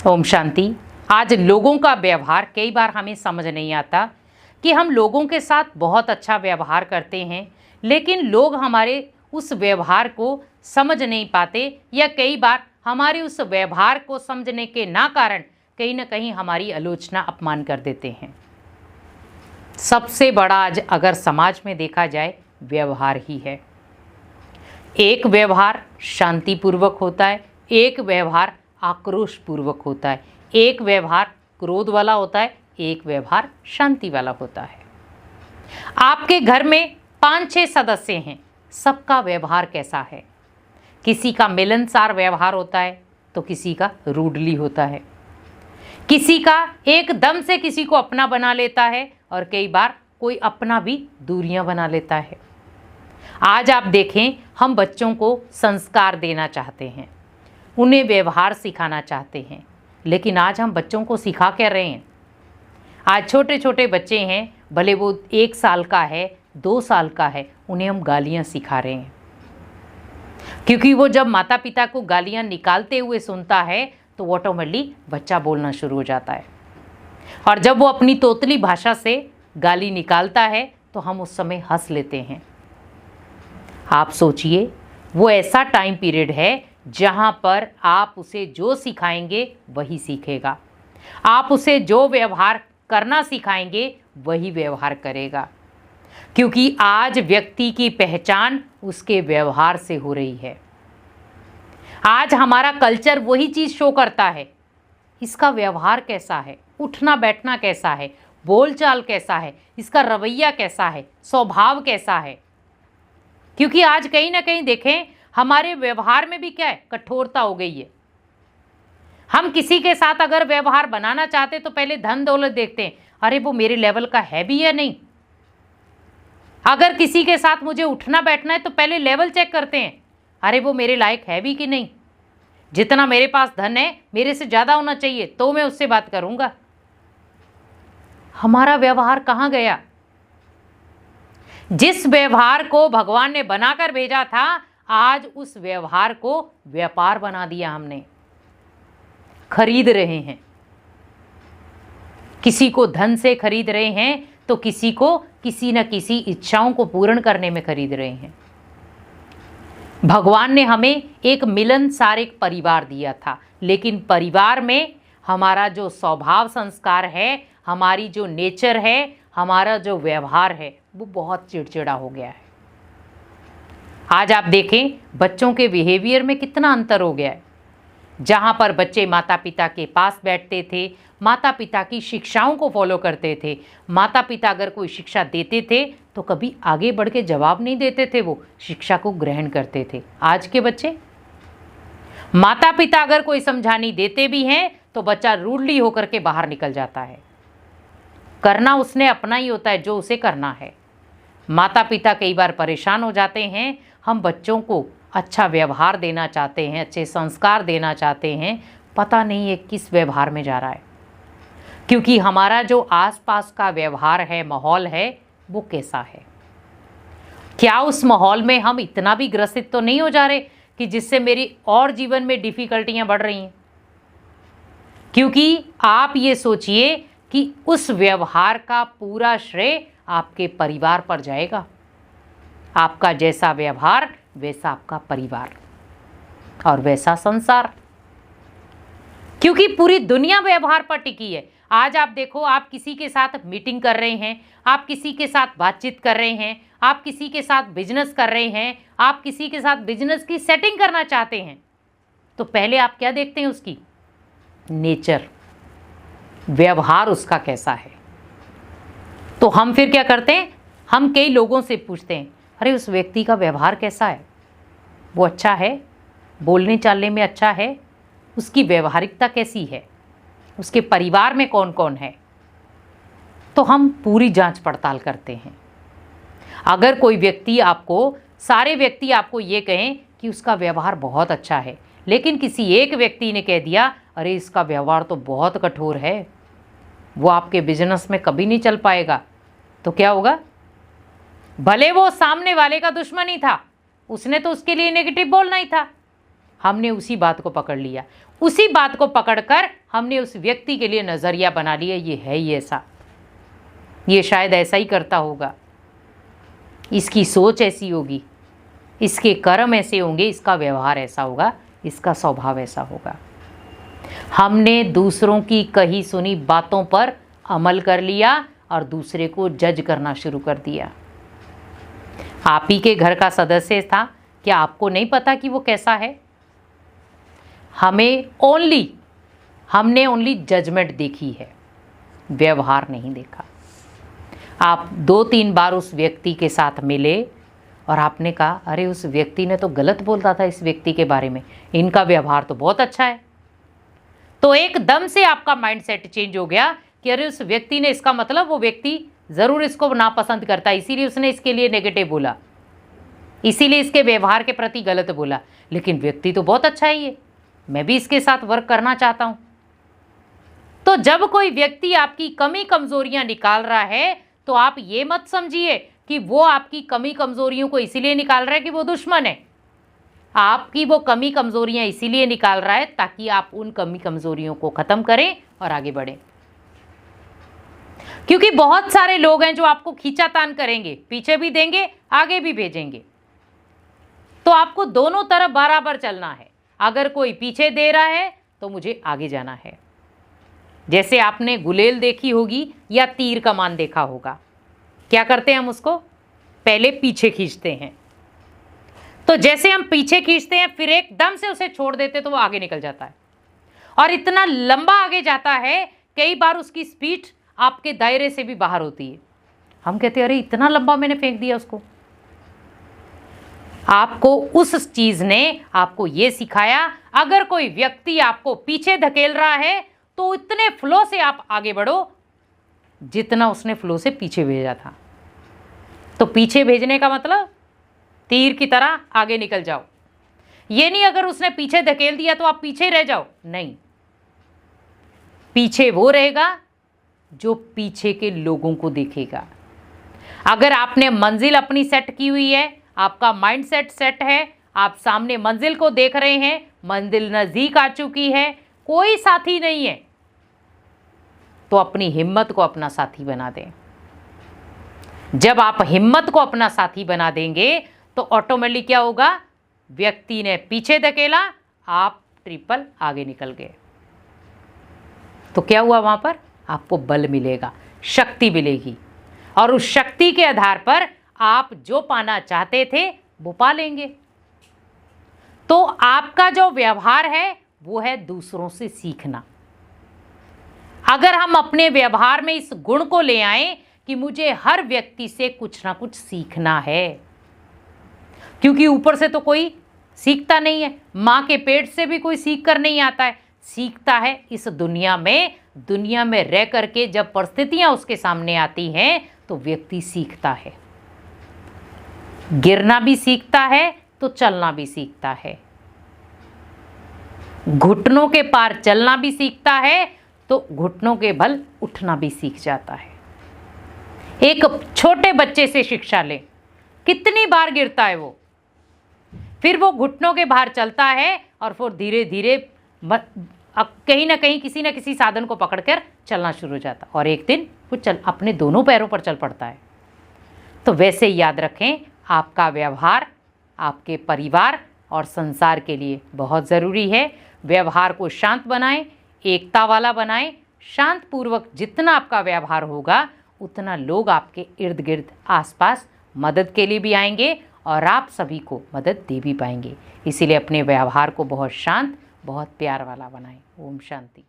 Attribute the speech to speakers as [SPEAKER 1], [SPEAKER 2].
[SPEAKER 1] ओम शांति। आज लोगों का व्यवहार कई बार हमें समझ नहीं आता कि हम लोगों के साथ बहुत अच्छा व्यवहार करते हैं, लेकिन लोग हमारे उस व्यवहार को समझ नहीं पाते, या कई बार हमारे उस व्यवहार को समझने के ना कारण कहीं ना कहीं हमारी आलोचना अपमान कर देते हैं। सबसे बड़ा आज अगर समाज में देखा जाए व्यवहार ही है। एक व्यवहार शांतिपूर्वक होता है, एक व्यवहार आक्रोशपूर्वक होता है, एक व्यवहार क्रोध वाला होता है, एक व्यवहार शांति वाला होता है। आपके घर में 5-6 सदस्य हैं, सबका व्यवहार कैसा है? किसी का मिलनसार व्यवहार होता है तो किसी का रूडली होता है, किसी का एकदम से किसी को अपना बना लेता है, और कई बार कोई अपना भी दूरियां बना लेता है। आज आप देखें, हम बच्चों को संस्कार देना चाहते हैं, उन्हें व्यवहार सिखाना चाहते हैं, लेकिन आज हम बच्चों को सिखा क्या रहे हैं? आज छोटे छोटे बच्चे हैं, भले वो 1 साल का है, 2 साल का है, उन्हें हम गालियां सिखा रहे हैं, क्योंकि वो जब माता पिता को गालियां निकालते हुए सुनता है तो ऑटोमेटिकली बच्चा बोलना शुरू हो जाता है, और जब वो अपनी तोतली भाषा से गाली निकालता है तो हम उस समय हंस लेते हैं। आप सोचिए, वो ऐसा टाइम पीरियड है जहाँ पर आप उसे जो सिखाएंगे वही सीखेगा, आप उसे जो व्यवहार करना सिखाएंगे वही व्यवहार करेगा, क्योंकि आज व्यक्ति की पहचान उसके व्यवहार से हो रही है। आज हमारा कल्चर वही चीज़ शो करता है, इसका व्यवहार कैसा है, उठना बैठना कैसा है, बोलचाल कैसा है, इसका रवैया कैसा है, स्वभाव कैसा है। क्योंकि आज कहीं ना कहीं देखें, हमारे व्यवहार में भी क्या है, कठोरता हो गई है। हम किसी के साथ अगर व्यवहार बनाना चाहते तो पहले धन दौलत देखते हैं, अरे वो मेरे लेवल का है भी या नहीं। अगर किसी के साथ मुझे उठना बैठना है तो पहले लेवल चेक करते हैं, अरे वो मेरे लायक है भी कि नहीं। जितना मेरे पास धन है मेरे से ज़्यादा होना चाहिए तो मैं उससे बात करूंगा। हमारा व्यवहार कहाँ गया? जिस व्यवहार को भगवान ने बनाकर भेजा था, आज उस व्यवहार को व्यापार बना दिया हमने, खरीद रहे हैं। किसी को धन से खरीद रहे हैं तो किसी को किसी न किसी इच्छाओं को पूर्ण करने में खरीद रहे हैं। भगवान ने हमें एक मिलनसार एक परिवार दिया था, लेकिन परिवार में हमारा जो स्वभाव संस्कार है, हमारी जो नेचर है, हमारा जो व्यवहार है, वो बहुत चिड़चिड़ा हो गया है। आज आप देखें, बच्चों के बिहेवियर में कितना अंतर हो गया है। जहाँ पर बच्चे माता पिता के पास बैठते थे, माता पिता की शिक्षाओं को फॉलो करते थे, माता पिता अगर कोई शिक्षा देते थे तो कभी आगे बढ़ के जवाब नहीं देते थे, वो शिक्षा को ग्रहण करते थे। आज के बच्चे, माता पिता अगर कोई समझानी देते भी हैं तो बच्चा रूडली होकर के बाहर निकल जाता है। करना उसने अपना ही होता है, जो उसे करना है। माता पिता कई बार परेशान हो जाते हैं। हम बच्चों को अच्छा व्यवहार देना चाहते हैं, अच्छे संस्कार देना चाहते हैं, पता नहीं है किस व्यवहार में जा रहा है, क्योंकि हमारा जो आसपास का व्यवहार है, माहौल है, वो कैसा है। क्या उस माहौल में हम इतना भी ग्रसित तो नहीं हो जा रहे कि जिससे मेरी और जीवन में डिफ़िकल्टियाँ बढ़ रही हैं? क्योंकि आप ये सोचिए कि उस व्यवहार का पूरा श्रेय आपके परिवार पर जाएगा। आपका जैसा व्यवहार वैसा आपका परिवार और वैसा संसार, क्योंकि पूरी दुनिया व्यवहार पर टिकी है। आज आप देखो, आप किसी के साथ मीटिंग कर रहे हैं, आप किसी के साथ बातचीत कर रहे हैं, आप किसी के साथ बिजनेस कर रहे हैं, आप किसी के साथ बिजनेस की सेटिंग करना चाहते हैं, तो पहले आप क्या देखते हैं? उसकी नेचर, व्यवहार उसका कैसा है। तो हम फिर क्या करते हैं? हम कई लोगों से पूछते हैं, अरे उस व्यक्ति का व्यवहार कैसा है, वो अच्छा है, बोलने चालने में अच्छा है, उसकी व्यवहारिकता कैसी है, उसके परिवार में कौन कौन है। तो हम पूरी जांच पड़ताल करते हैं। अगर कोई व्यक्ति आपको, सारे व्यक्ति आपको ये कहें कि उसका व्यवहार बहुत अच्छा है, लेकिन किसी एक व्यक्ति ने कह दिया अरे इसका व्यवहार तो बहुत कठोर है, वो आपके बिजनेस में कभी नहीं चल पाएगा, तो क्या होगा? भले वो सामने वाले का दुश्मन ही था, उसने तो उसके लिए नेगेटिव बोलना ही था, हमने उसी बात को पकड़ लिया, उसी बात को पकड़कर हमने उस व्यक्ति के लिए नज़रिया बना लिया, ये है ही ऐसा, ये शायद ऐसा ही करता होगा, इसकी सोच ऐसी होगी, इसके कर्म ऐसे होंगे, इसका व्यवहार ऐसा होगा, इसका स्वभाव ऐसा होगा। हमने दूसरों की कही सुनी बातों पर अमल कर लिया और दूसरे को जज करना शुरू कर दिया। आप ही के घर का सदस्य था, क्या आपको नहीं पता कि वो कैसा है? हमने ओनली जजमेंट देखी है, व्यवहार नहीं देखा। आप 2-3 बार उस व्यक्ति के साथ मिले और आपने कहा, अरे उस व्यक्ति ने तो गलत बोलता था इस व्यक्ति के बारे में, इनका व्यवहार तो बहुत अच्छा है। तो एकदम से आपका माइंडसेट चेंज हो गया कि अरे उस व्यक्ति ने, इसका मतलब वो व्यक्ति ज़रूर इसको नापसंद करता है, इसीलिए उसने इसके लिए नेगेटिव बोला, इसीलिए इसके व्यवहार के प्रति गलत बोला। लेकिन व्यक्ति तो बहुत अच्छा ही है, मैं भी इसके साथ वर्क करना चाहता हूँ। तो जब कोई व्यक्ति आपकी कमी कमज़ोरियाँ निकाल रहा है तो आप ये मत समझिए कि वो आपकी कमी कमज़ोरियों को इसीलिए निकाल रहा है कि वो दुश्मन है। आपकी वो कमी कमज़ोरियाँ इसीलिए निकाल रहा है ताकि आप उन कमी कमज़ोरियों को ख़त्म करें और आगे बढ़ें। क्योंकि बहुत सारे लोग हैं जो आपको खींचातान करेंगे, पीछे भी देंगे, आगे भी भेजेंगे। तो आपको दोनों तरफ बराबर चलना है। अगर कोई पीछे दे रहा है तो मुझे आगे जाना है। जैसे आपने गुलेल देखी होगी या तीर कमान देखा होगा, क्या करते हैं हम उसको पहले पीछे खींचते हैं। तो जैसे हम पीछे खींचते हैं फिर एकदम से उसे छोड़ देते तो वो आगे निकल जाता है और इतना लंबा आगे जाता है, कई बार उसकी स्पीड आपके दायरे से भी बाहर होती है। हम कहते हैं अरे इतना लंबा मैंने फेंक दिया उसको। आपको उस चीज ने आपको ये सिखाया, अगर कोई व्यक्ति आपको पीछे धकेल रहा है तो इतने फ्लो से आप आगे बढ़ो जितना उसने फ्लो से पीछे भेजा था। तो पीछे भेजने का मतलब तीर की तरह आगे निकल जाओ। ये नहीं अगर उसने पीछे धकेल दिया तो आप पीछे रह जाओ, नहीं। पीछे वो रहेगा जो पीछे के लोगों को देखेगा। अगर आपने मंजिल अपनी सेट की हुई है, आपका माइंडसेट सेट है, आप सामने मंजिल को देख रहे हैं, मंजिल नज़दीक आ चुकी है, कोई साथी नहीं है, तो अपनी हिम्मत को अपना साथी बना दें। जब आप हिम्मत को अपना साथी बना देंगे तो ऑटोमेटिकली क्या होगा, व्यक्ति ने पीछे धकेला, आप ट्रिपल आगे निकल गए। तो क्या हुआ, वहां पर आपको बल मिलेगा, शक्ति मिलेगी और उस शक्ति के आधार पर आप जो पाना चाहते थे वो पा लेंगे। तो आपका जो व्यवहार है वो है दूसरों से सीखना। अगर हम अपने व्यवहार में इस गुण को ले आएं कि मुझे हर व्यक्ति से कुछ ना कुछ सीखना है, क्योंकि ऊपर से तो कोई सीखता नहीं है, माँ के पेट से भी कोई सीख कर नहीं आता है, सीखता है इस दुनिया में रह करके। जब परिस्थितियां उसके सामने आती हैं तो व्यक्ति सीखता है, गिरना भी सीखता है तो चलना भी सीखता है, घुटनों के पार चलना भी सीखता है तो घुटनों के बल उठना भी सीख जाता है। एक छोटे बच्चे से शिक्षा लें, कितनी बार गिरता है वो, फिर वो घुटनों के बाहर चलता है और फिर धीरे धीरे कहीं ना कहीं किसी न किसी साधन को पकड़कर चलना शुरू हो जाता और एक दिन वो अपने दोनों पैरों पर चल पड़ता है। तो वैसे याद रखें, आपका व्यवहार आपके परिवार और संसार के लिए बहुत ज़रूरी है। व्यवहार को शांत बनाएं, एकता वाला बनाएं। शांतपूर्वक जितना आपका व्यवहार होगा उतना लोग आपके इर्द गिर्द आसपास मदद के लिए भी आएंगे और आप सभी को मदद दे भी पाएंगे। इसीलिए अपने व्यवहार को बहुत शांत, बहुत प्यार वाला बनाएं। ओम शांति।